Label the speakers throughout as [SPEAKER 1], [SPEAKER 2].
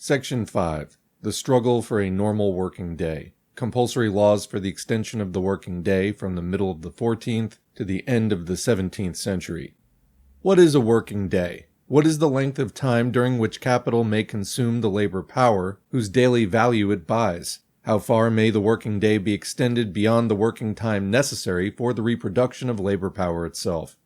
[SPEAKER 1] Section 5. The Struggle for a Normal Working Day. Compulsory Laws for the Extension of the Working Day from the middle of the 14th to the end of the 17th century. What is a working day? What is the length of time during which capital may consume the labor power whose daily value it buys? How far may the working day be extended beyond the working time necessary for the reproduction of labor power itself?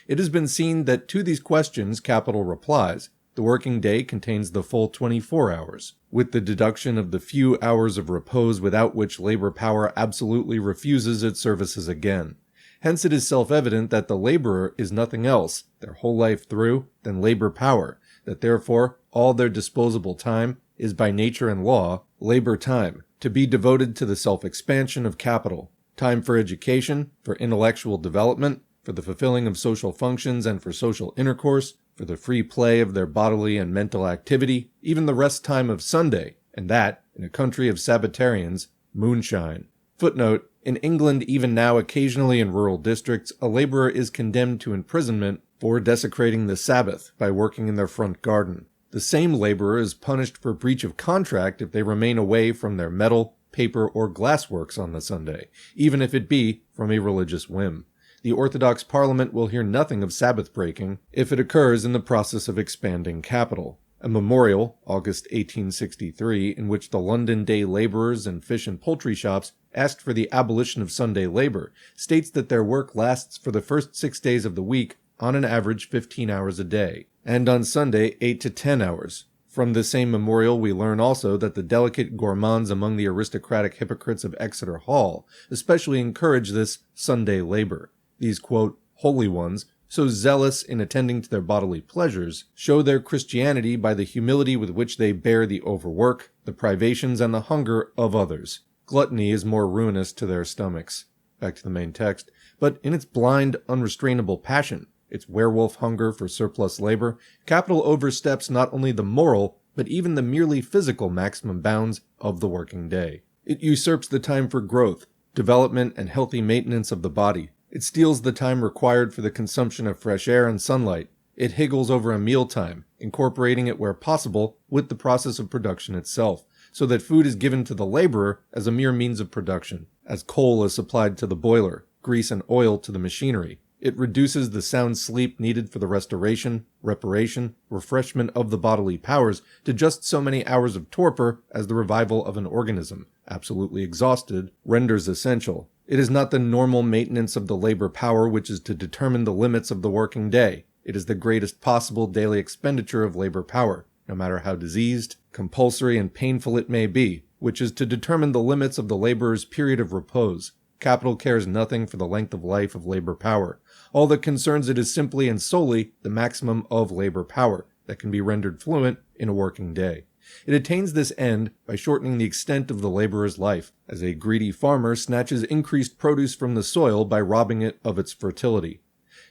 [SPEAKER 1] It has been seen that to these questions capital replies. The working day contains the full 24 hours, with the deduction of the few hours of repose without which labor power absolutely refuses its services again. Hence it is self-evident that the laborer is nothing else, their whole life through, than labor power, that therefore all their disposable time is by nature and law labor time, to be devoted to the self-expansion of capital, time for education, for intellectual development, for the fulfilling of social functions and for social intercourse, for the free play of their bodily and mental activity, even the rest time of Sunday, and that, in a country of Sabbatarians, moonshine. Footnote, in England even now occasionally in rural districts, a laborer is condemned to imprisonment for desecrating the Sabbath by working in their front garden. The same laborer is punished for breach of contract if they remain away from their metal, paper, or glass works on the Sunday, even if it be from a religious whim. The Orthodox Parliament will hear nothing of Sabbath breaking if it occurs in the process of expanding capital. A memorial, August 1863, in which the London day laborers and fish and poultry shops asked for the abolition of Sunday labor, states that their work lasts for the first 6 days of the week on an average 15 hours a day, and on Sunday 8 to 10 hours. From this same memorial we learn also that the delicate gourmands among the aristocratic hypocrites of Exeter Hall especially encourage this Sunday labor. These, quote, holy ones, so zealous in attending to their bodily pleasures, show their Christianity by the humility with which they bear the overwork, the privations, and the hunger of others. Gluttony is more ruinous to their stomachs. Back to the main text. But in its blind, unrestrainable passion, its werewolf hunger for surplus labor, capital oversteps not only the moral, but even the merely physical maximum bounds of the working day. It usurps the time for growth, development, and healthy maintenance of the body. It steals the time required for the consumption of fresh air and sunlight. It higgles over a mealtime, incorporating it where possible with the process of production itself, so that food is given to the laborer as a mere means of production, as coal is supplied to the boiler, grease and oil to the machinery. It reduces the sound sleep needed for the restoration, reparation, refreshment of the bodily powers to just so many hours of torpor as the revival of an organism, absolutely exhausted, renders essential. It is not the normal maintenance of the labor power which is to determine the limits of the working day. It is the greatest possible daily expenditure of labor power, no matter how diseased, compulsory, and painful it may be, which is to determine the limits of the laborer's period of repose. Capital cares nothing for the length of life of labor power. All that concerns it is simply and solely the maximum of labor power that can be rendered fluent in a working day. It attains this end by shortening the extent of the laborer's life, as a greedy farmer snatches increased produce from the soil by robbing it of its fertility.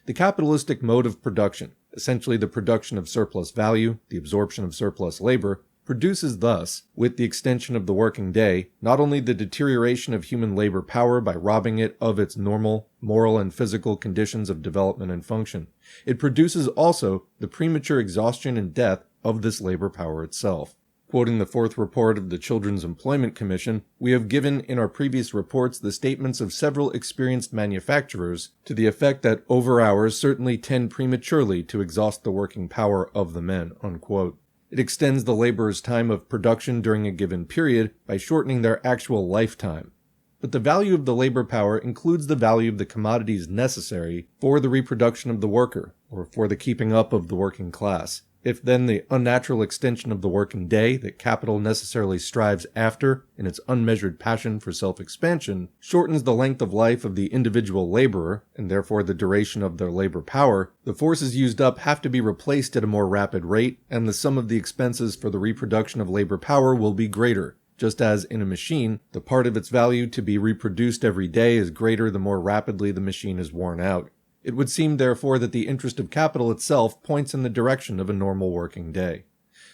[SPEAKER 1] The capitalistic mode of production, essentially the production of surplus value, the absorption of surplus labor, produces thus, with the extension of the working day, not only the deterioration of human labor power by robbing it of its normal, moral, and physical conditions of development and function, it produces also the premature exhaustion and death of this labor power itself. Quoting the fourth report of the Children's Employment Commission, we have given in our previous reports the statements of several experienced manufacturers to the effect that over-hours certainly tend prematurely to exhaust the working power of the men, unquote. It extends the laborer's time of production during a given period by shortening their actual lifetime. But the value of the labor power includes the value of the commodities necessary for the reproduction of the worker, or for the keeping up of the working class. If then the unnatural extension of the working day that capital necessarily strives after in its unmeasured passion for self-expansion shortens the length of life of the individual laborer, and therefore the duration of their labor power, the forces used up have to be replaced at a more rapid rate, and the sum of the expenses for the reproduction of labor power will be greater. Just as in a machine, the part of its value to be reproduced every day is greater the more rapidly the machine is worn out. It would seem, therefore, that the interest of capital itself points in the direction of a normal working day.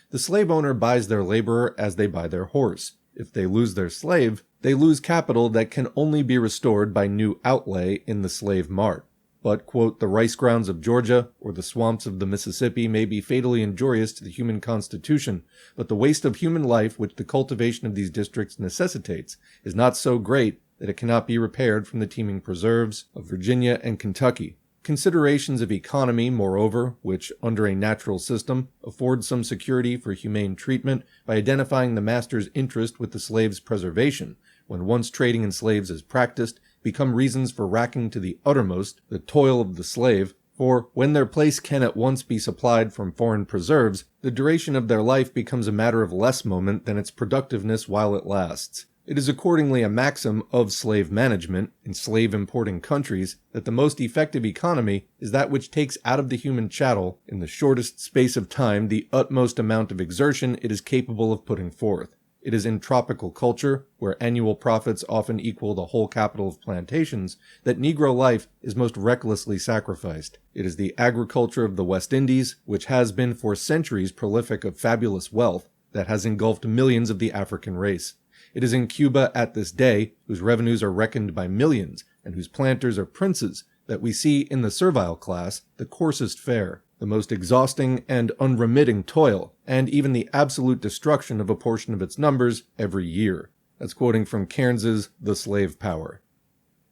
[SPEAKER 1] The slave owner buys their laborer as they buy their horse. If they lose their slave, they lose capital that can only be restored by new outlay in the slave mart. but, quote, the rice grounds of Georgia or the swamps of the Mississippi may be fatally injurious to the human constitution, but the waste of human life which the cultivation of these districts necessitates is not so great that it cannot be repaired from the teeming preserves of Virginia and Kentucky. Considerations of economy, moreover, which, under a natural system, afford some security for humane treatment by identifying the master's interest with the slave's preservation, when once trading in slaves is practiced, become reasons for racking to the uttermost the toil of the slave, for when their place can at once be supplied from foreign preserves, the duration of their life becomes a matter of less moment than its productiveness while it lasts. It is accordingly a maxim of slave management in slave-importing countries that the most effective economy is that which takes out of the human chattel, in the shortest space of time, the utmost amount of exertion it is capable of putting forth. It is in tropical culture, where annual profits often equal the whole capital of plantations, that Negro life is most recklessly sacrificed. It is the agriculture of the West Indies, which has been for centuries prolific of fabulous wealth, that has engulfed millions of the African race. It is in Cuba at this day, whose revenues are reckoned by millions, and whose planters are princes, that we see in the servile class the coarsest fare, the most exhausting and unremitting toil, and even the absolute destruction of a portion of its numbers every year. That's quoting from Cairnes's The Slave Power.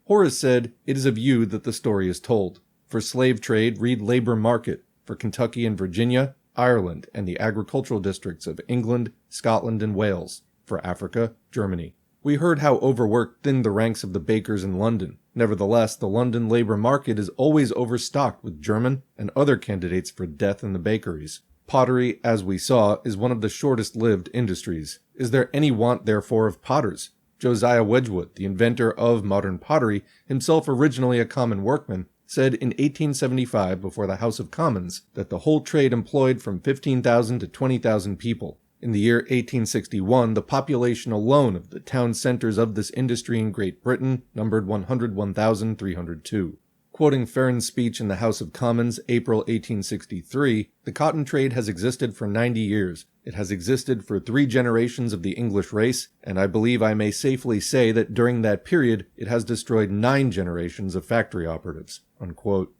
[SPEAKER 1] Horace said, "It is of you that the story is told. For slave trade, read Labor Market. For Kentucky and Virginia, Ireland, and the agricultural districts of England, Scotland, and Wales. For Africa, Germany." We heard how overwork thinned the ranks of the bakers in London. Nevertheless, the London labor market is always overstocked with German and other candidates for death in the bakeries. Pottery, as we saw, is one of the shortest-lived industries. Is there any want, therefore, of potters? Josiah Wedgwood, the inventor of modern pottery, himself originally a common workman, said in 1875 before the House of Commons that the whole trade employed from 15,000 to 20,000 people. In the year 1861, the population alone of the town centers of this industry in Great Britain numbered 101,302. Quoting Farron's speech in the House of Commons, April 1863, the cotton trade has existed for 90 years. It has existed for 3 generations of the English race, and I believe I may safely say that during that period it has destroyed 9 generations of factory operatives. Unquote.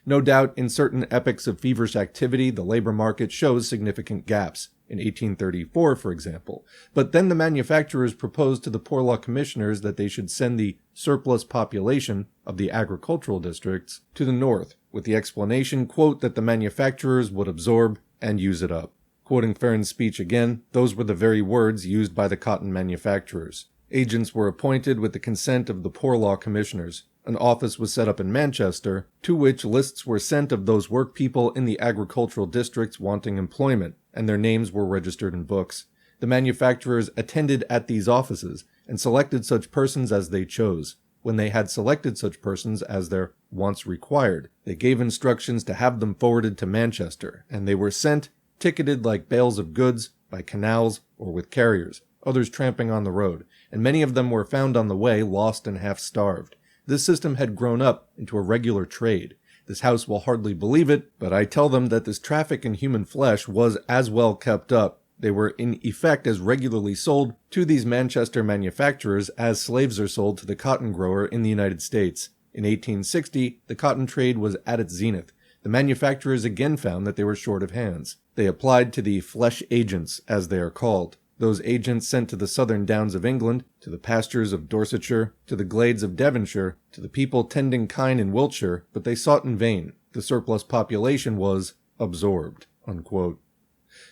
[SPEAKER 1] No doubt, in certain epochs of feverish activity, the labor market shows significant gaps. In 1834, for example. But then the manufacturers proposed to the Poor Law Commissioners that they should send the surplus population of the agricultural districts to the north, with the explanation, quote, that the manufacturers would absorb and use it up. Quoting Farron's speech again, those were the very words used by the cotton manufacturers. Agents were appointed with the consent of the Poor Law Commissioners. An office was set up in Manchester, to which lists were sent of those workpeople in the agricultural districts wanting employment, and their names were registered in books. The manufacturers attended at these offices, and selected such persons as they chose. When they had selected such persons as their wants required, they gave instructions to have them forwarded to Manchester, and they were sent, ticketed like bales of goods, by canals or with carriers, others tramping on the road, and many of them were found on the way lost and half-starved. This system had grown up into a regular trade. This house will hardly believe it, but I tell them that this traffic in human flesh was as well kept up. They were in effect as regularly sold to these Manchester manufacturers as slaves are sold to the cotton grower in the United States. In 1860, the cotton trade was at its zenith. The manufacturers again found that they were short of hands. They applied to the flesh agents, as they are called. Those agents sent to the southern downs of England, to the pastures of Dorsetshire, to the glades of Devonshire, to the people tending kine in Wiltshire, but they sought in vain. The surplus population was absorbed. Unquote.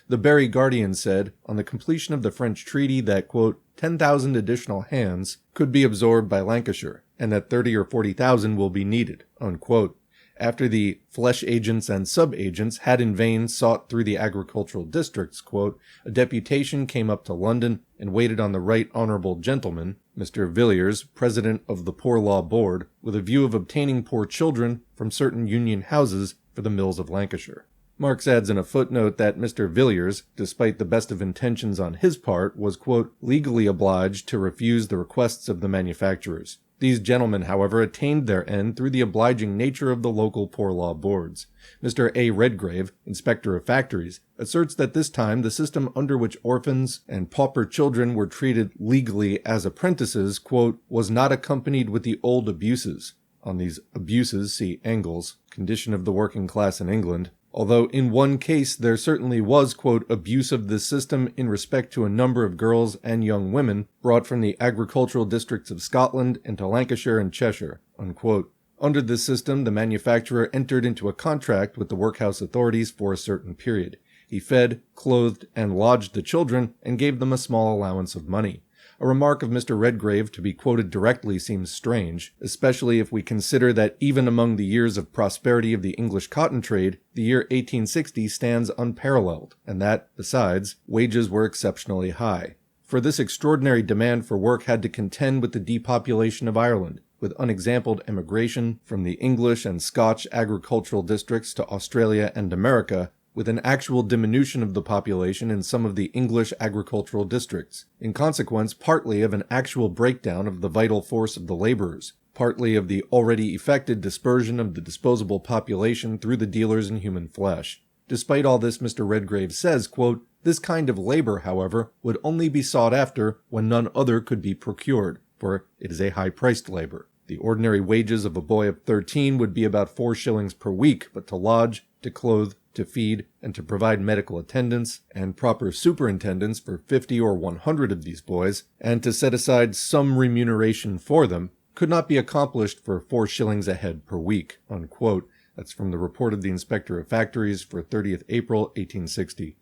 [SPEAKER 1] The Bury Guardian said, on the completion of the French treaty, that, quote, 10,000 additional hands could be absorbed by Lancashire, and that 30 or 40,000 will be needed. Unquote. After the flesh agents and sub-agents had in vain sought through the agricultural districts, quote, a deputation came up to London and waited on the right honourable gentleman, Mr. Villiers, president of the Poor Law Board, with a view of obtaining poor children from certain union houses for the mills of Lancashire. Marx adds in a footnote that Mr. Villiers, despite the best of intentions on his part, was, quote, legally obliged to refuse the requests of the manufacturers. These gentlemen, however, attained their end through the obliging nature of the local poor law boards. Mr. A. Redgrave, inspector of factories, asserts that this time the system under which orphans and pauper children were treated legally as apprentices, quote, was not accompanied with the old abuses, On these abuses, see Engels, Condition of the Working Class in England, although in one case there certainly was, quote, abuse of this system in respect to a number of girls and young women brought from the agricultural districts of Scotland into Lancashire and Cheshire, unquote. Under this system, the manufacturer entered into a contract with the workhouse authorities for a certain period. He fed, clothed, and lodged the children and gave them a small allowance of money. A remark of Mr. Redgrave to be quoted directly seems strange, especially if we consider that even among the years of prosperity of the English cotton trade, the year 1860 stands unparalleled, and that, besides, wages were exceptionally high. For this extraordinary demand for work had to contend with the depopulation of Ireland, with unexampled emigration from the English and Scotch agricultural districts to Australia and America, with an actual diminution of the population in some of the English agricultural districts, in consequence partly of an actual breakdown of the vital force of the laborers, partly of the already effected dispersion of the disposable population through the dealers in human flesh. Despite all this, Mr. Redgrave says, quote, "This kind of labor, however, would only be sought after when none other could be procured, for it is a high-priced labor. The ordinary wages of a boy of 13 would be about 4 shillings per week, but to lodge, to clothe, to feed, and to provide medical attendance and proper superintendence for 50 or 100 of these boys, and to set aside some remuneration for them, could not be accomplished for 4 shillings a head per week," unquote. That's from the report of the Inspector of Factories for 30th April 1860.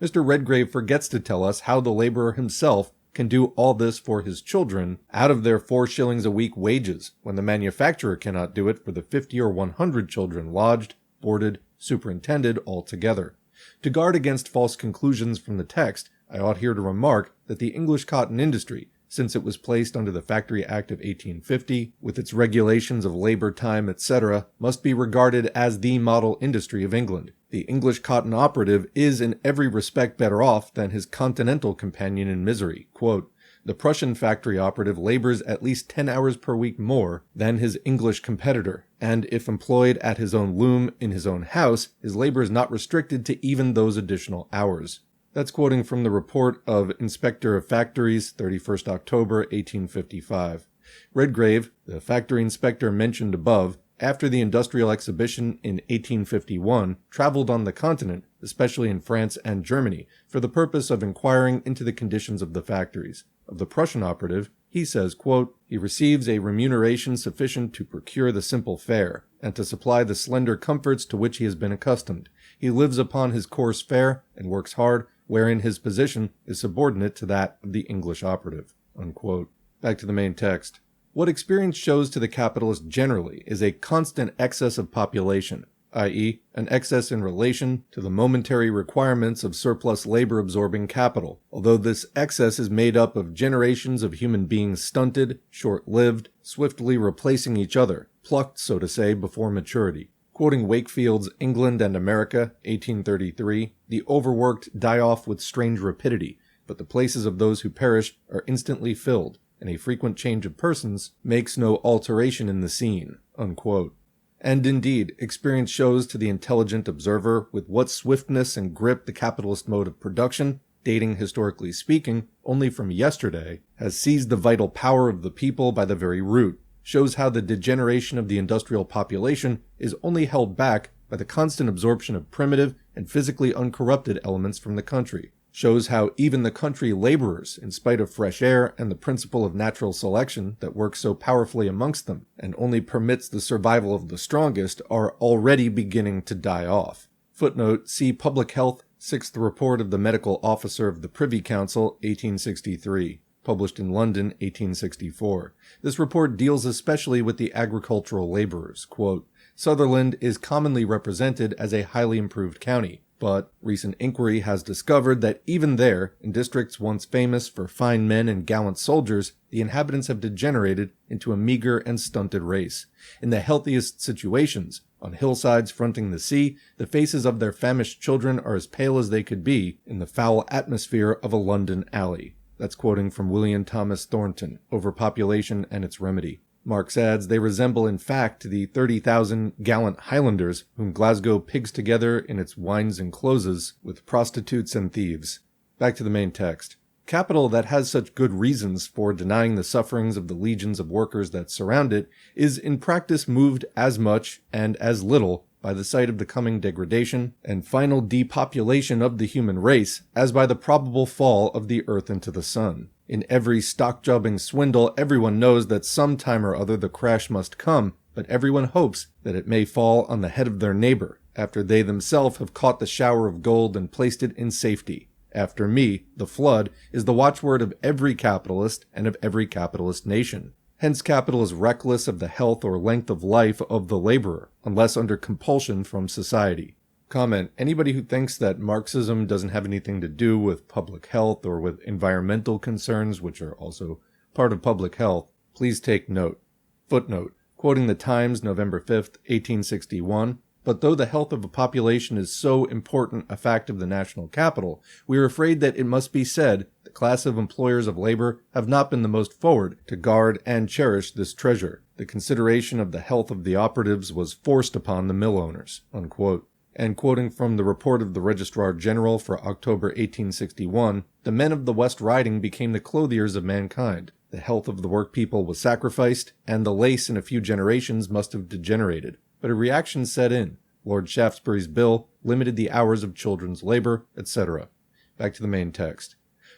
[SPEAKER 1] Mr. Redgrave forgets to tell us how the laborer himself can do all this for his children out of their 4 shillings a week wages, when the manufacturer cannot do it for the 50 or 100 children lodged, boarded, superintended altogether. To guard against false conclusions from the text, I ought here to remark that the English cotton industry, since it was placed under the Factory Act of 1850, with its regulations of labor time, etc., must be regarded as the model industry of England. The English cotton operative is in every respect better off than his continental companion in misery. Quote, "The Prussian factory operative labors at least 10 hours per week more than his English competitor, and if employed at his own loom in his own house, his labor is not restricted to even those additional hours." That's quoting from the report of Inspector of Factories, 31st October 1855. Redgrave, the factory inspector mentioned above, after the industrial exhibition in 1851, traveled on the continent, especially in France and Germany, for the purpose of inquiring into the conditions of the factories. Of the Prussian operative, he says, quote, "He receives a remuneration sufficient to procure the simple fare, and to supply the slender comforts to which he has been accustomed. He lives upon his coarse fare, and works hard, wherein his position is subordinate to that of the English operative." Unquote. Back to the main text. What experience shows to the capitalist generally is a constant excess of population, i.e., an excess in relation to the momentary requirements of surplus labor-absorbing capital, although this excess is made up of generations of human beings stunted, short-lived, swiftly replacing each other, plucked, so to say, before maturity. Quoting Wakefield's England and America, 1833, the overworked die off with strange rapidity, but the places of those who perish are instantly filled, and a frequent change of persons makes no alteration in the scene. Unquote. And indeed, experience shows to the intelligent observer with what swiftness and grip the capitalist mode of production, dating historically speaking only from yesterday, has seized the vital power of the people by the very root, shows how the degeneration of the industrial population is only held back by the constant absorption of primitive and physically uncorrupted elements from the country, shows how even the country laborers, in spite of fresh air and the principle of natural selection that works so powerfully amongst them and only permits the survival of the strongest, are already beginning to die off. Footnote, see Public Health, 6th Report of the Medical Officer of the Privy Council, 1863. Published in London, 1864. This report deals especially with the agricultural laborers. Quote, "Sutherland is commonly represented as a highly improved county, but recent inquiry has discovered that even there, in districts once famous for fine men and gallant soldiers, the inhabitants have degenerated into a meager and stunted race. In the healthiest situations, on hillsides fronting the sea, the faces of their famished children are as pale as they could be in the foul atmosphere of a London alley." That's quoting from William Thomas Thornton, Overpopulation and Its Remedy. Marx adds, they resemble in fact the 30,000 gallant Highlanders whom Glasgow pigs together in its wines and closes with prostitutes and thieves. Back to the main text. Capital that has such good reasons for denying the sufferings of the legions of workers that surround it is in practice moved as much and as little by the sight of the coming degradation and final depopulation of the human race as by the probable fall of the earth into the sun. In every stock-jobbing swindle, everyone knows that some time or other the crash must come, but everyone hopes that it may fall on the head of their neighbor, after they themselves have caught the shower of gold and placed it in safety. After me, the flood, is the watchword of every capitalist and of every capitalist nation. Hence capital is reckless of the health or length of life of the laborer, unless under compulsion from society. Comment: anybody who thinks that Marxism doesn't have anything to do with public health or with environmental concerns, which are also part of public health, please take note. Footnote: quoting the Times, November 5th, 1861, "But though the health of a population is so important a fact of the national capital, we are afraid that it must be said, the class of employers of labor have not been the most forward to guard and cherish this treasure. The consideration of the health of the operatives was forced upon the mill owners." Unquote. And quoting from the report of the Registrar General for October 1861, "The men of the West Riding became the clothiers of mankind. The health of the workpeople was sacrificed, and the lace in a few generations must have degenerated. But a reaction set in. Lord Shaftesbury's bill limited the hours of children's labor, etc." Back to the main text.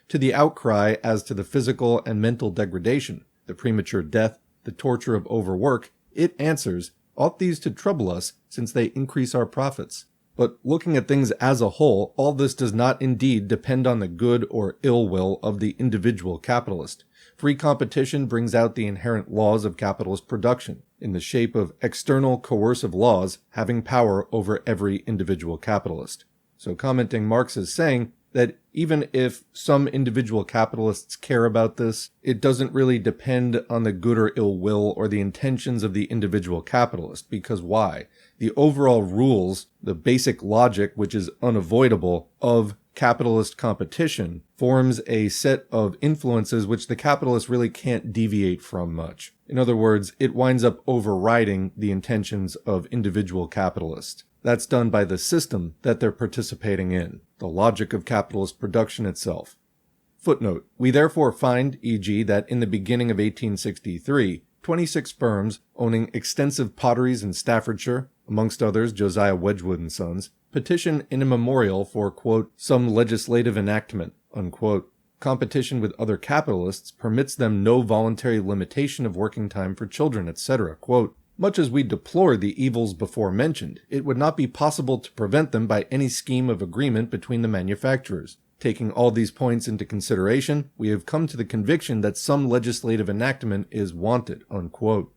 [SPEAKER 1] To the outcry as to the physical and mental degradation, the premature death, the torture of overwork, it answers, "Ought these to trouble us, since they increase our profits?" But looking at things as a whole, all this does not indeed depend on the good or ill will of the individual capitalist. Free competition brings out the inherent laws of capitalist production, in the shape of external coercive laws having power over every individual capitalist. So commenting, Marx is saying that even if some individual capitalists care about this, it doesn't really depend on the good or ill will or the intentions of the individual capitalist. Because why? The overall rules, the basic logic, which is unavoidable, of capitalist competition forms a set of influences which the capitalist really can't deviate from much. In other words, it winds up overriding the intentions of individual capitalists. That's done by the system that they're participating in, the logic of capitalist production itself. Footnote: we therefore find, e.g., that in the beginning of 1863, 26 firms owning extensive potteries in Staffordshire, amongst others Josiah Wedgwood and Sons, petition in a memorial for, quote, "some legislative enactment," unquote. Competition with other capitalists permits them no voluntary limitation of working time for children, etc. Quote, "Much as we deplore the evils before mentioned, it would not be possible to prevent them by any scheme of agreement between the manufacturers. Taking all these points into consideration, we have come to the conviction that some legislative enactment is wanted," unquote.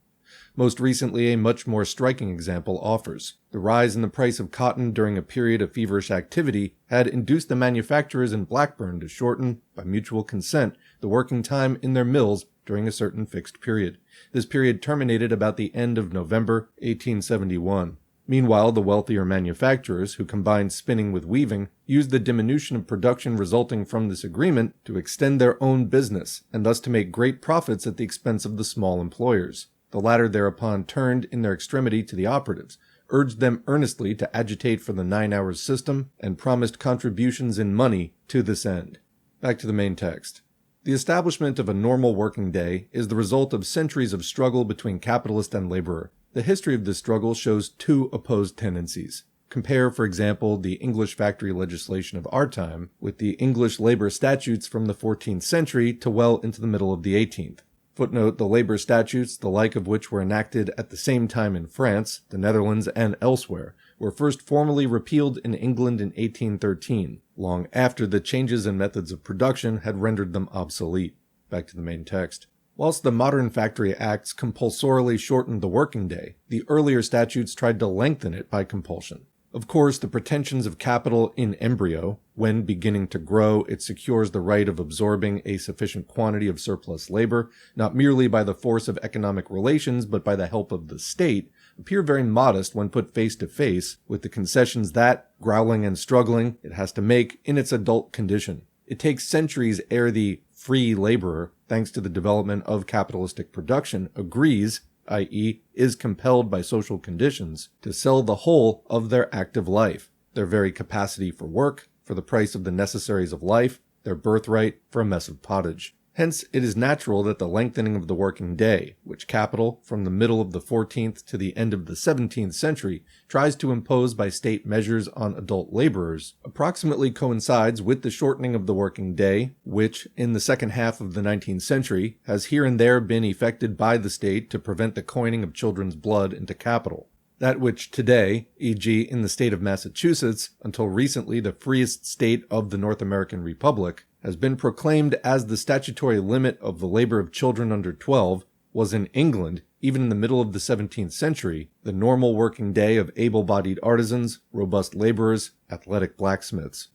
[SPEAKER 1] Most recently, a much more striking example offers. The rise in the price of cotton during a period of feverish activity had induced the manufacturers in Blackburn to shorten, by mutual consent, the working time in their mills during a certain fixed period. This period terminated about the end of November 1871. Meanwhile, the wealthier manufacturers, who combined spinning with weaving, used the diminution of production resulting from this agreement to extend their own business, and thus to make great profits at the expense of the small employers. The latter thereupon turned in their extremity to the operatives, urged them earnestly to agitate for the 9 hours system, and promised contributions in money to this end. Back to the main text. The establishment of a normal working day is the result of centuries of struggle between capitalist and laborer. The history of this struggle shows two opposed tendencies. Compare, for example, the English factory legislation of our time with the English labor statutes from the 14th century to well into the middle of the 18th. Footnote: the labor statutes, the like of which were enacted at the same time in France, the Netherlands, and elsewhere, were first formally repealed in England in 1813, long after the changes in methods of production had rendered them obsolete. Back to the main text. Whilst the modern factory acts compulsorily shortened the working day, the earlier statutes tried to lengthen it by compulsion. Of course, the pretensions of capital in embryo, when beginning to grow, it secures the right of absorbing a sufficient quantity of surplus labor, not merely by the force of economic relations, but by the help of the state, appear very modest when put face to face with the concessions that, growling and struggling, it has to make in its adult condition. It takes centuries ere the free laborer, thanks to the development of capitalistic production, agrees, i.e., is compelled by social conditions, to sell the whole of their active life, their very capacity for work, for the price of the necessaries of life, their birthright, for a mess of pottage. Hence, it is natural that the lengthening of the working day, which Kapital, from the middle of the 14th to the end of the 17th century, tries to impose by state measures on adult laborers, approximately coincides with the shortening of the working day, which, in the second half of the 19th century, has here and there been effected by the state to prevent the coining of children's blood into capital. That which today, e.g. in the state of Massachusetts, until recently the freest state of the North American Republic, has been proclaimed as the statutory limit of the labor of children under 12, was in England, even in the middle of the 17th century, the normal working day of able-bodied artisans, robust laborers, athletic blacksmiths.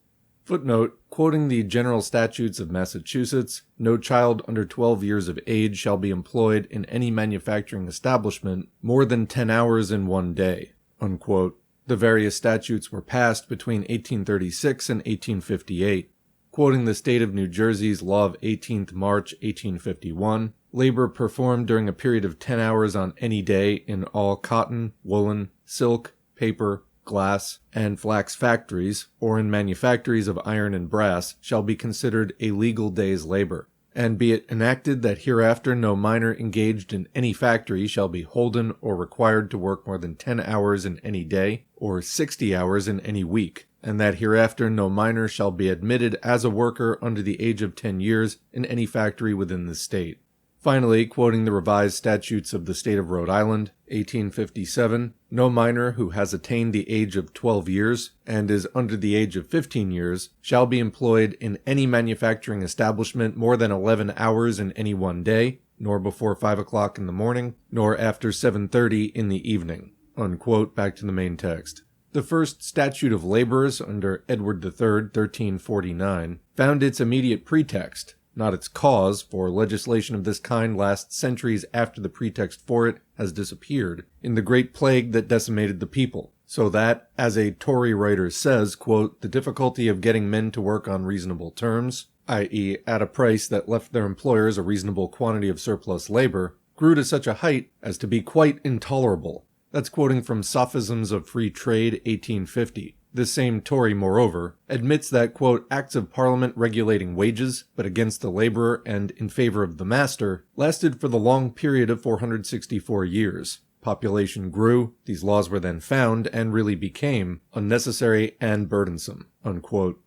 [SPEAKER 1] Footnote, quoting the General Statutes of Massachusetts, no child under 12 years of age shall be employed in any manufacturing establishment more than 10 hours in one day, unquote. The various statutes were passed between 1836 and 1858. Quoting the state of New Jersey's law of 18th March 1851, labor performed during a period of 10 hours on any day in all cotton, woolen, silk, paper, glass, and flax factories, or in manufactories of iron and brass, shall be considered a legal day's labor. And be it enacted that hereafter no minor engaged in any factory shall be holden or required to work more than 10 hours in any day, or 60 hours in any week, and that hereafter no minor shall be admitted as a worker under the age of 10 years in any factory within the state. Finally, quoting the revised statutes of the state of Rhode Island, 1857, no minor who has attained the age of 12 years and is under the age of 15 years shall be employed in any manufacturing establishment more than 11 hours in any one day, nor before 5 o'clock in the morning, nor after 7:30 in the evening. Unquote, back to the main text. The first statute of laborers under Edward III, 1349, found its immediate pretext, not its cause, for legislation of this kind lasts centuries after the pretext for it has disappeared, in the great plague that decimated the people, so that, as a Tory writer says, quote, the difficulty of getting men to work on reasonable terms, i.e. at a price that left their employers a reasonable quantity of surplus labor, grew to such a height as to be quite intolerable. That's quoting from Sophisms of Free Trade, 1850. This same Tory, moreover, admits that, quote, acts of Parliament regulating wages, but against the laborer and in favor of the master, lasted for the long period of 464 years. Population grew, these laws were then found, and really became, unnecessary and burdensome, unquote.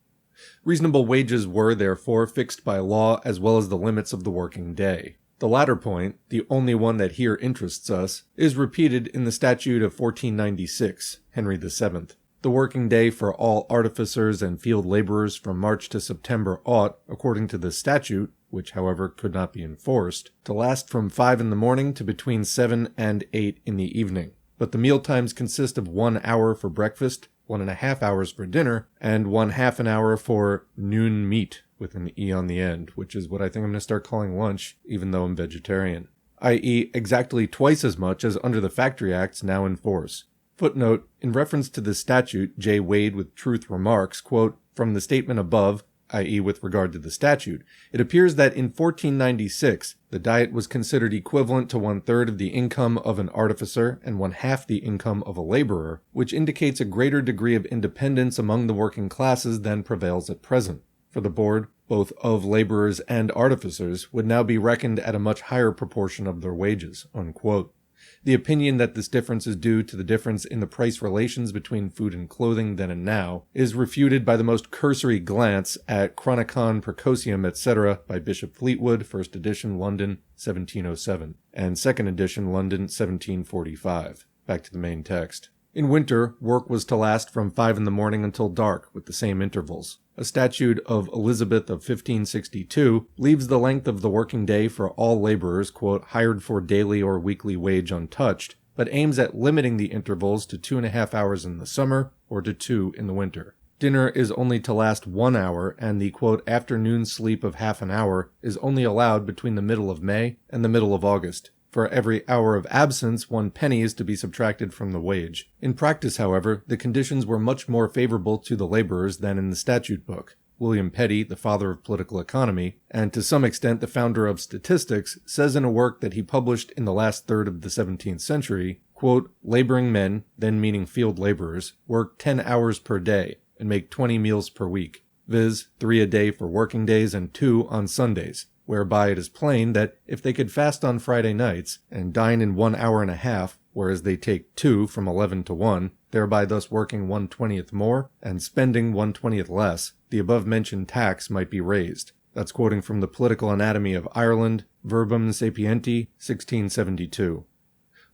[SPEAKER 1] Reasonable wages were, therefore, fixed by law as well as the limits of the working day. The latter point, the only one that here interests us, is repeated in the statute of 1496, Henry VII. The working day for all artificers and field laborers from March to September ought, according to this statute, which however could not be enforced, to last from 5 in the morning to between 7 and 8 in the evening. But the meal times consist of 1 hour for breakfast, 1.5 hours for dinner, and 1/2 an hour for noon meat, with an E on the end, which is what I think I'm going to start calling lunch, even though I'm vegetarian, i.e. exactly twice as much as under the Factory Acts now in force. Footnote, in reference to this statute, J. Wade with truth remarks, quote, from the statement above, i.e. with regard to the statute, it appears that in 1496, the diet was considered equivalent to 1/3 of the income of an artificer and 1/2 the income of a laborer, which indicates a greater degree of independence among the working classes than prevails at present. For the board, both of laborers and artificers, would now be reckoned at a much higher proportion of their wages, unquote. The opinion that this difference is due to the difference in the price relations between food and clothing then and now is refuted by the most cursory glance at Chronicon Precocium, etc. by Bishop Fleetwood, 1st edition, London, 1707, and 2nd edition, London, 1745. Back to the main text. In winter, work was to last from 5 in the morning until dark, with the same intervals. A statute of Elizabeth of 1562 leaves the length of the working day for all laborers, quote, hired for daily or weekly wage untouched, but aims at limiting the intervals to 2.5 hours in the summer, or to 2 in the winter. Dinner is only to last 1 hour, and the, quote, afternoon sleep of half an hour is only allowed between the middle of May and the middle of August. For every hour of absence, 1 penny is to be subtracted from the wage. In practice, however, the conditions were much more favorable to the laborers than in the statute book. William Petty, the father of political economy, and to some extent the founder of statistics, says in a work that he published in the last third of the 17th century, quote, laboring men, then meaning field laborers, work 10 hours per day, and make 20 meals per week. viz. 3 a day for working days and 2 on Sundays, whereby it is plain that if they could fast on Friday nights and dine in 1 hour and a half, whereas they take 2 from 11 to 1, thereby thus working 1/20th more and spending 1/20th less, the above-mentioned tax might be raised. That's quoting from the Political Anatomy of Ireland, Verbum Sapienti, 1672.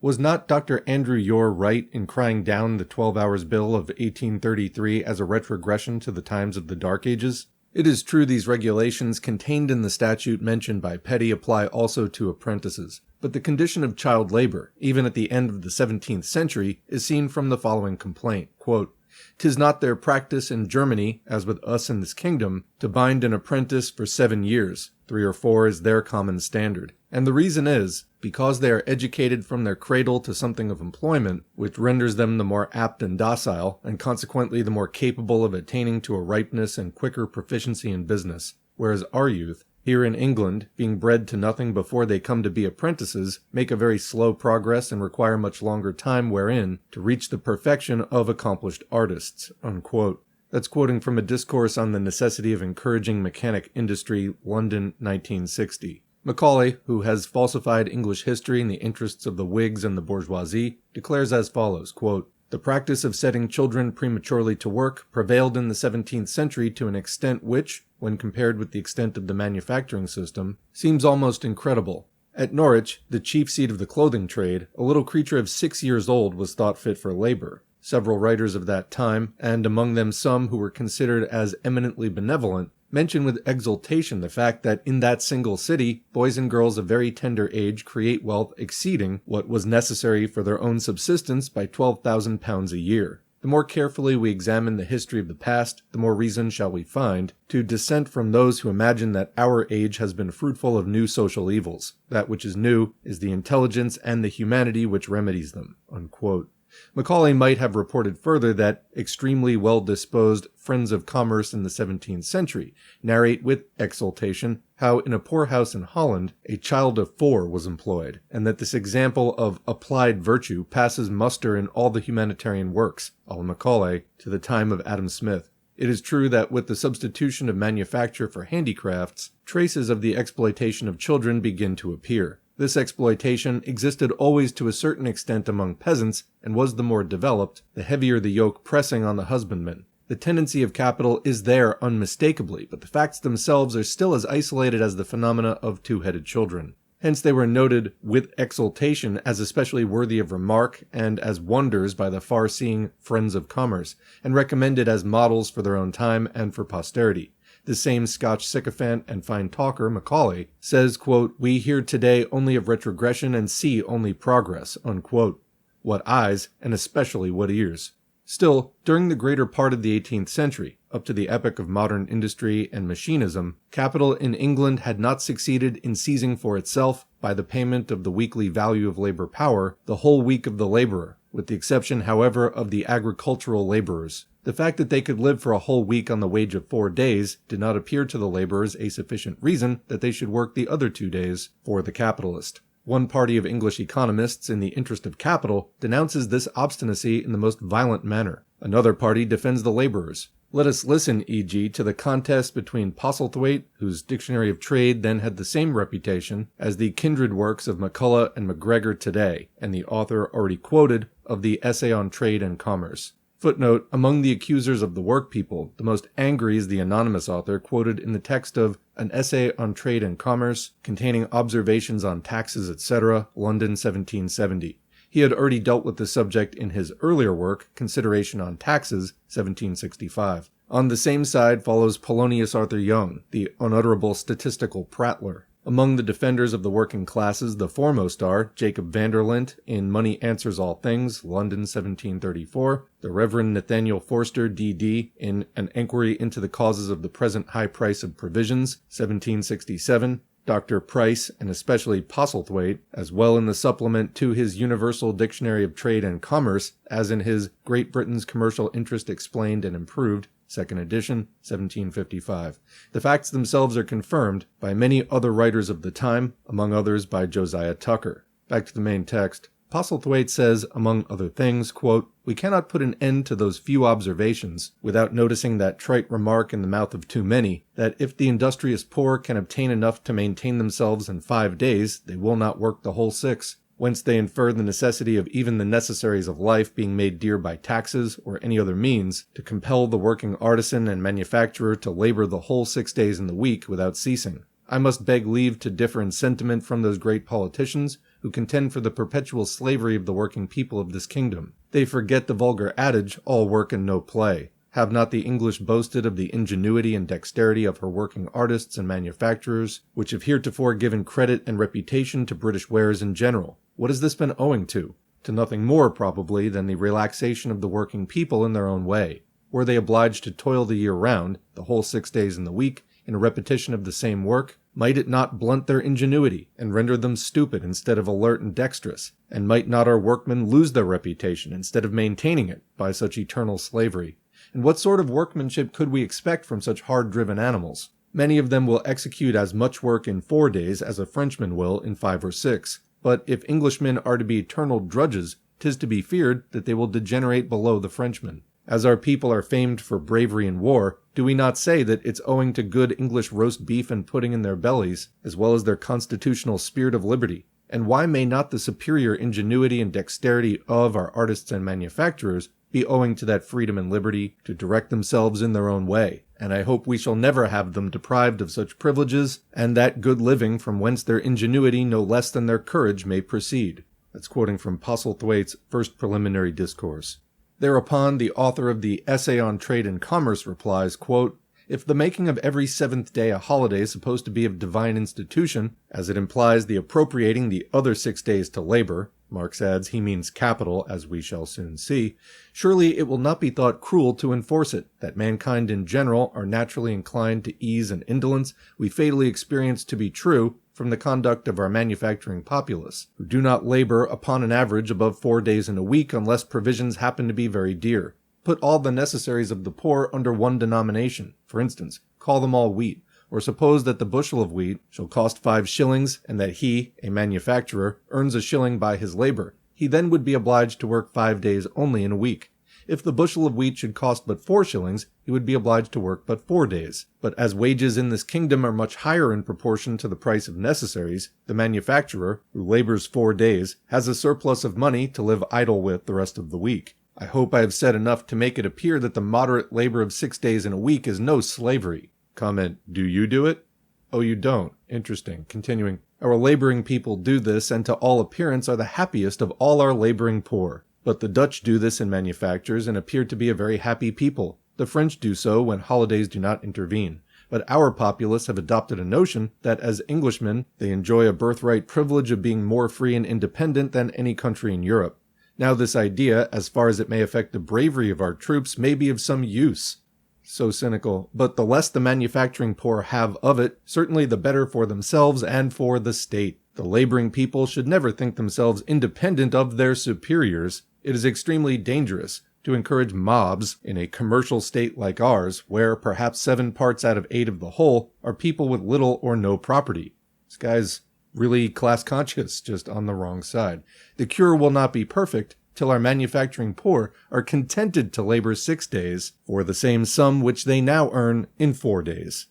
[SPEAKER 1] Was not Dr. Andrew Yore right in crying down the 12 Hours Bill of 1833 as a retrogression to the times of the Dark Ages? It is true these regulations contained in the statute mentioned by Petty apply also to apprentices, but the condition of child labor, even at the end of the 17th century, is seen from the following complaint, quote, "'Tis not their practice in Germany, as with us in this kingdom, to bind an apprentice for 7 years, 3 or 4 is their common standard. And the reason is, because they are educated from their cradle to something of employment, which renders them the more apt and docile, and consequently the more capable of attaining to a ripeness and quicker proficiency in business, whereas our youth, here in England, being bred to nothing before they come to be apprentices, make a very slow progress and require much longer time wherein to reach the perfection of accomplished artists." Unquote. That's quoting from a discourse on the necessity of encouraging mechanic industry, London, 1960. Macaulay, who has falsified English history in the interests of the Whigs and the bourgeoisie, declares as follows, quote, "The practice of setting children prematurely to work prevailed in the 17th century to an extent which, when compared with the extent of the manufacturing system, seems almost incredible. At Norwich, the chief seat of the clothing trade, a little creature of 6 years old was thought fit for labor. Several writers of that time, and among them some who were considered as eminently benevolent, mention with exultation the fact that in that single city, boys and girls of very tender age create wealth exceeding what was necessary for their own subsistence by £12,000 a year. The more carefully we examine the history of the past, the more reason shall we find to dissent from those who imagine that our age has been fruitful of new social evils. That which is new is the intelligence and the humanity which remedies them." Unquote. Macaulay might have reported further that extremely well-disposed friends of commerce in the 17th century narrate with exultation how in a poorhouse in Holland a child of 4 was employed, and that this example of applied virtue passes muster in all the humanitarian works, a la Macaulay, to the time of Adam Smith. It is true that with the substitution of manufacture for handicrafts, traces of the exploitation of children begin to appear. This exploitation existed always to a certain extent among peasants, and was the more developed, the heavier the yoke pressing on the husbandman. The tendency of capital is there unmistakably, but the facts themselves are still as isolated as the phenomena of two-headed children. Hence they were noted with exultation as especially worthy of remark and as wonders by the far-seeing friends of commerce, and recommended as models for their own time and for posterity. The same Scotch sycophant and fine talker, Macaulay, says, quote, "We hear today only of retrogression and see only progress." Unquote. What eyes, and especially what ears. Still, during the greater part of the 18th century, up to the epoch of modern industry and machinism, capital in England had not succeeded in seizing for itself, by the payment of the weekly value of labor power, the whole week of the laborer, with the exception, however, of the agricultural laborers. The fact that they could live for a whole week on the wage of 4 days did not appear to the laborers a sufficient reason that they should work the other 2 days for the capitalist. One party of English economists, in the interest of capital, denounces this obstinacy in the most violent manner. Another party defends the laborers. Let us listen, e.g., to the contest between Postlethwaite, whose Dictionary of Trade then had the same reputation as the kindred works of McCulloch and MacGregor today, and the author already quoted of the Essay on Trade and Commerce. Footnote, among the accusers of the work people, the most angry is the anonymous author quoted in the text of An Essay on Trade and Commerce, containing observations on taxes, etc., London, 1770. He had already dealt with the subject in his earlier work, Consideration on Taxes, 1765. On the same side follows Polonius Arthur Young, the unutterable statistical prattler. Among the defenders of the working classes, the foremost are Jacob Vanderlint in Money Answers All Things, London, 1734, the Reverend Nathaniel Forster, D.D., in An Enquiry into the Causes of the Present High Price of Provisions, 1767, Dr. Price, and especially Postlethwaite, as well in the supplement to his Universal Dictionary of Trade and Commerce, as in his Great Britain's Commercial Interest Explained and Improved, 2nd edition, 1755. The facts themselves are confirmed by many other writers of the time, among others by Josiah Tucker. Back to the main text. Postlethwaite says, among other things, quote, "We cannot put an end to those few observations without noticing that trite remark in the mouth of too many, that if the industrious poor can obtain enough to maintain themselves in 5 days, they will not work the whole 6, whence they infer the necessity of even the necessaries of life being made dear by taxes or any other means, to compel the working artisan and manufacturer to labor the whole 6 days in the week without ceasing. I must beg leave to differ in sentiment from those great politicians who contend for the perpetual slavery of the working people of this kingdom. They forget the vulgar adage, all work and no play. Have not the English boasted of the ingenuity and dexterity of her working artists and manufacturers, which have heretofore given credit and reputation to British wares in general? What has this been owing to? To nothing more, probably, than the relaxation of the working people in their own way. Were they obliged to toil the year round, the whole 6 days in the week, in a repetition of the same work, might it not blunt their ingenuity, and render them stupid instead of alert and dexterous? And might not our workmen lose their reputation instead of maintaining it by such eternal slavery? And what sort of workmanship could we expect from such hard-driven animals? Many of them will execute as much work in 4 days as a Frenchman will in 5 or 6. But if Englishmen are to be eternal drudges, 'tis to be feared that they will degenerate below the Frenchmen. As our people are famed for bravery in war, do we not say that it's owing to good English roast beef and pudding in their bellies, as well as their constitutional spirit of liberty? And why may not the superior ingenuity and dexterity of our artists and manufacturers be owing to that freedom and liberty to direct themselves in their own way? And I hope we shall never have them deprived of such privileges, and that good living from whence their ingenuity no less than their courage may proceed." That's quoting from Postlethwaite's First Preliminary Discourse. Thereupon, the author of the Essay on Trade and Commerce replies, quote, "If the making of every 7th day a holiday is supposed to be of divine institution, as it implies the appropriating the other 6 days to labor," Marx adds he means capital, as we shall soon see, "surely it will not be thought cruel to enforce it, that mankind in general are naturally inclined to ease and indolence we fatally experience to be true from the conduct of our manufacturing populace, who do not labor upon an average above 4 days in a week unless provisions happen to be very dear. Put all the necessaries of the poor under one denomination, for instance, call them all wheat, or suppose that the bushel of wheat shall cost 5 shillings, and that he, a manufacturer, earns a shilling by his labor. He then would be obliged to work 5 days only in a week. If the bushel of wheat should cost but 4 shillings, he would be obliged to work but 4 days. But as wages in this kingdom are much higher in proportion to the price of necessaries, the manufacturer, who labors 4 days, has a surplus of money to live idle with the rest of the week. I hope I have said enough to make it appear that the moderate labor of 6 days in a week is no slavery." Comment, do you do it? Oh, you don't. Interesting. Continuing, "Our laboring people do this, and to all appearance are the happiest of all our laboring poor. But the Dutch do this in manufactures and appear to be a very happy people. The French do so when holidays do not intervene. But our populace have adopted a notion that as Englishmen they enjoy a birthright privilege of being more free and independent than any country in Europe. Now this idea, as far as it may affect the bravery of our troops, may be of some use." So cynical. "But the less the manufacturing poor have of it, certainly the better for themselves and for the state. The laboring people should never think themselves independent of their superiors. It is extremely dangerous to encourage mobs in a commercial state like ours, where perhaps 7 parts out of 8 of the whole are people with little or no property." This guy's really class conscious, just on the wrong side. "The cure will not be perfect till our manufacturing poor are contented to labor 6 days for the same sum which they now earn in 4 days.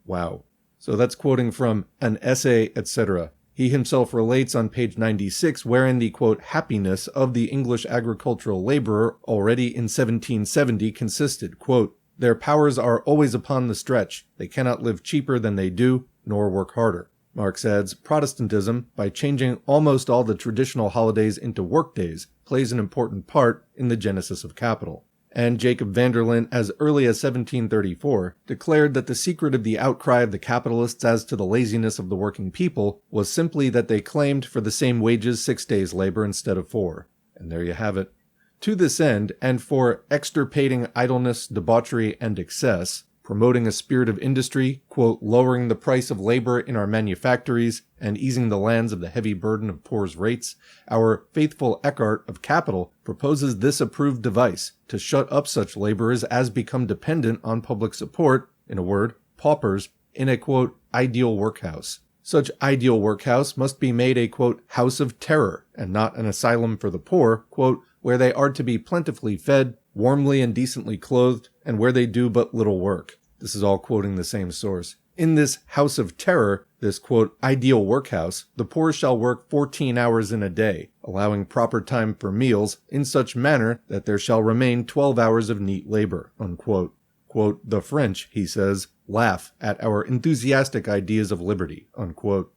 [SPEAKER 1] Wow. So that's quoting from An Essay, etc. He himself relates on page 96 wherein the, quote, happiness of the English agricultural laborer already in 1770 consisted, quote, "Their powers are always upon the stretch. They cannot live cheaper than they do, nor work harder." Marx adds, Protestantism, by changing almost all the traditional holidays into workdays, plays an important part in the genesis of capital. And Jacob Vanderlyn, as early as 1734, declared that the secret of the outcry of the capitalists as to the laziness of the working people was simply that they claimed for the same wages 6 days' labor instead of 4. And there you have it. To this end, and for extirpating idleness, debauchery, and excess, promoting a spirit of industry, quote, lowering the price of labor in our manufactories, and easing the lands of the heavy burden of poor's rates, our faithful Eckhart of Kapital proposes this approved device, to shut up such laborers as become dependent on public support, in a word, paupers, in a, quote, ideal workhouse. Such ideal workhouse must be made a, quote, house of terror, and not an asylum for the poor, quote, where they are to be plentifully fed, warmly and decently clothed, and where they do but little work. This is all quoting the same source. In this house of terror, this, quote, ideal workhouse, the poor shall work 14 hours in a day, allowing proper time for meals, in such manner that there shall remain 12 hours of neat labor, unquote. Quote, the French, he says, laugh at our enthusiastic ideas of liberty, unquote.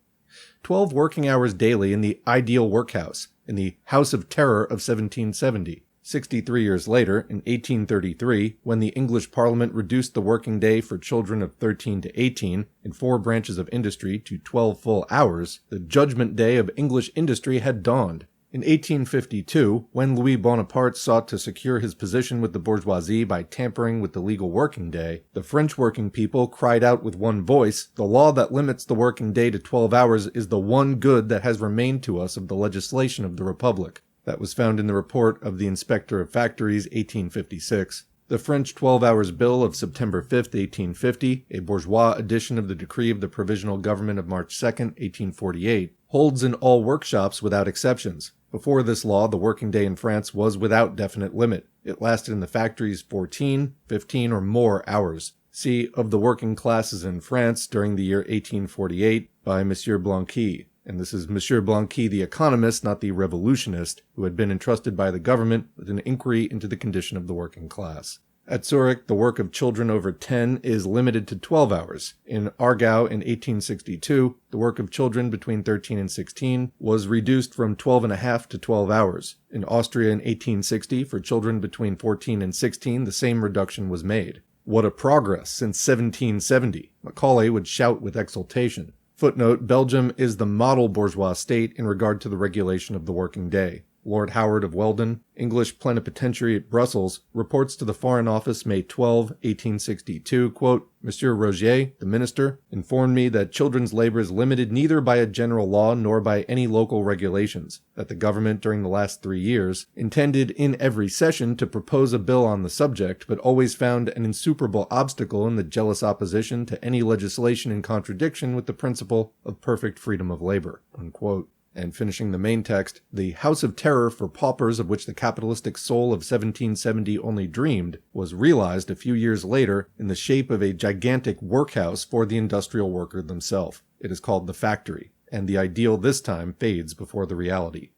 [SPEAKER 1] 12 working hours daily in the ideal workhouse, in the House of Terror of 1770. 63 years later, in 1833, when the English Parliament reduced the working day for children of 13 to 18 in 4 branches of industry to 12 full hours, the judgment day of English industry had dawned. In 1852, when Louis Bonaparte sought to secure his position with the bourgeoisie by tampering with the legal working day, the French working people cried out with one voice, "The law that limits the working day to 12 hours is the one good that has remained to us of the legislation of the Republic." That was found in the report of the Inspector of Factories, 1856. The French 12 Hours Bill of September 5, 1850, a bourgeois edition of the decree of the Provisional Government of March 2, 1848, holds in all workshops without exceptions. Before this law, the working day in France was without definite limit. It lasted in the factories 14, 15, or more hours. See Of the Working Classes in France during the year 1848 by M. Blanqui. And this is M. Blanqui, the economist, not the revolutionist, who had been entrusted by the government with an inquiry into the condition of the working class. At Zurich, the work of children over 10 is limited to 12 hours. In Aargau in 1862, the work of children between 13 and 16 was reduced from 12.5 to 12 hours. In Austria in 1860, for children between 14 and 16, the same reduction was made. What a progress since 1770! Macaulay would shout with exultation. Footnote, Belgium is the model bourgeois state in regard to the regulation of the working day. Lord Howard of Weldon, English plenipotentiary at Brussels, reports to the Foreign Office May 12, 1862, quote, Monsieur Rogier, the minister, informed me that children's labor is limited neither by a general law nor by any local regulations, that the government during the last 3 years intended in every session to propose a bill on the subject, but always found an insuperable obstacle in the jealous opposition to any legislation in contradiction with the principle of perfect freedom of labor, unquote. And finishing the main text, the House of Terror for paupers of which the capitalistic soul of 1770 only dreamed was realized a few years later in the shape of a gigantic workhouse for the industrial worker themselves. It is called the factory, and the ideal this time fades before the reality.